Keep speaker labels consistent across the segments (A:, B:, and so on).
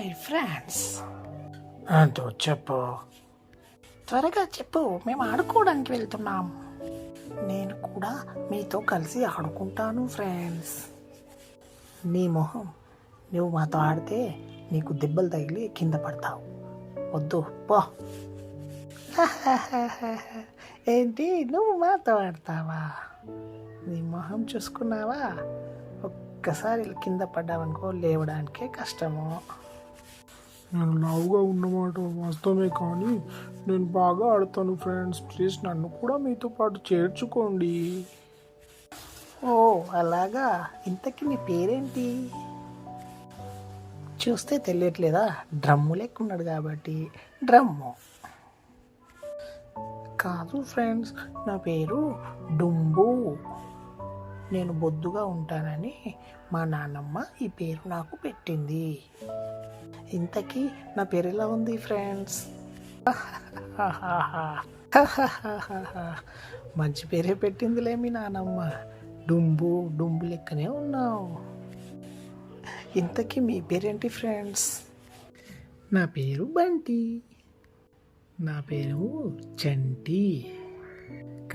A: Hi friends. అంటూ చెప్పు, త్వరగా చెప్పు. మేము ఆడుకోవడానికి వెళ్తున్నాం. నేను కూడా మీతో కలిసి ఆడుకుంటాను ఫ్రెండ్స్. నీ మొహం, నువ్వు మాతో ఆడితే నీకు దెబ్బలు తగిలి కింద పడతావు. వద్దు పో. ఏంటి, నువ్వు మాతో ఆడతావా? నీ మొహం చూసుకున్నావా? ఒక్కసారి కింద పడ్డావనుకో లేవడానికే కష్టము.
B: నేను లావుగా ఉన్నమాట వాస్తవమే, కానీ నేను బాగా ఆడతాను ఫ్రెండ్స్. ప్లీజ్ నన్ను కూడా మీతో పాటు చేర్చుకోండి.
A: ఓ అలాగా. ఇంతకీ నీ పేరేంటి? చూస్తే తెలియట్లేదా? డ్రమ్ము లెక్కున్నాడు కాబట్టి డ్రమ్ము. కాదు ఫ్రెండ్స్, నా పేరు డుంబు. నేను బొద్దుగా ఉంటానని మా నాన్నమ్మ ఈ పేరు నాకు పెట్టింది. ఇంతకీ నా పేరు ఎలా ఉంది ఫ్రెండ్స్? మంచి పేరే పెట్టిందిలే మీ నాన్నమ్మ. డుంబు డుంబు లెక్కనే ఉన్నావు. ఇంతకీ మీ పేరేంటి ఫ్రెండ్స్? నా పేరు బంటి. నా పేరు చంటి.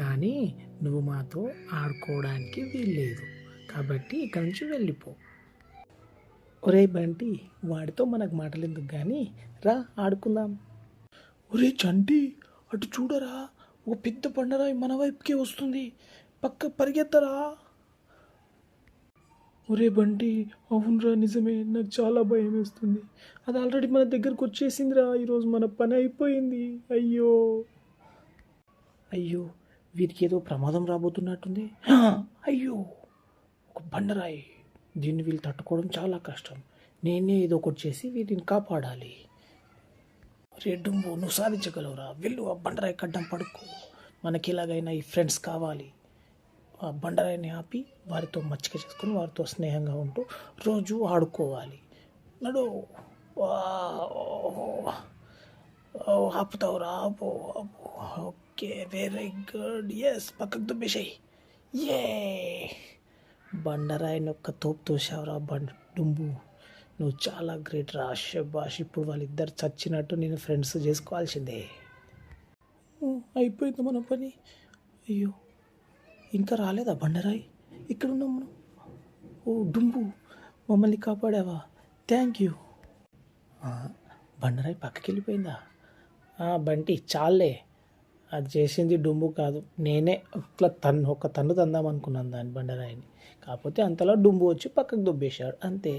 A: కానీ నువ్వు మాతో ఆడుకోవడానికి వీల్లేదు, కాబట్టి ఇక్కడి నుంచి వెళ్ళిపో. ఒరే బంటి, వాడితో మనకు మాటలు ఎందుకు కానీ రా ఆడుకుందాం.
B: ఒరే చంటి, అటు చూడరా, ఒక పెద్ద బండరాయి మన వైపుకే వస్తుంది. పక్క పరిగెత్తరా. ఒరే బంటి, అవునరా, నిజమే. నాకు చాలా భయం వేస్తుంది. అది ఆల్రెడీ మన దగ్గరకు వచ్చేసిందిరా. ఈరోజు మన పని అయిపోయింది. అయ్యో
A: అయ్యో, వీరికి ఏదో ప్రమాదం రాబోతున్నట్టుంది. అయ్యో, ఒక బండరాయి. దీన్ని వీళ్ళు తట్టుకోవడం చాలా కష్టం. నేనే ఏదో ఒకటి చేసి వీటిని కాపాడాలి. రెడ్డుంబు, నువ్వు సాధించగలవురా. వెళ్ళు, ఆ బండరాయి కడ్డం పడుకో. మనకి ఎలాగైనా ఈ ఫ్రెండ్స్ కావాలి. ఆ బండరాయిని ఆపి వారితో మచ్చిక చేసుకొని వారితో స్నేహంగా ఉంటూ రోజు ఆడుకోవాలి. నడు. ఆపుతావురా, ఆపు. Okay, very good. ఎస్, పక్కకు దుబ్బేసాయి. ఏ బండరాయిని ఒక్క తోపు తోసావురా డుంబు. నువ్వు చాలా గ్రేట్ రా. శభాష్. ఇప్పుడు వాళ్ళిద్దరు చచ్చినట్టు నేను ఫ్రెండ్స్ చేసుకోవాల్సిందే.
B: అయిపోయింది మన పని.
A: అయ్యో, ఇంకా రాలేదా బండరాయి? ఇక్కడ ఉన్నాం మనం. ఓ డుంబు, మమ్మల్ని కాపాడావా? Thank you. బండరాయి పక్కకి వెళ్ళిపోయిందా? బంటి చాలే. అది చేసింది డుంబు కాదు, నేనే. ఒక తన్ను తందాం అనుకున్నాను దాన్ని, బండరాయిని. కాకపోతే అంతలో డుంబు వచ్చి పక్కకు దుబ్బేశాడు, అంతే.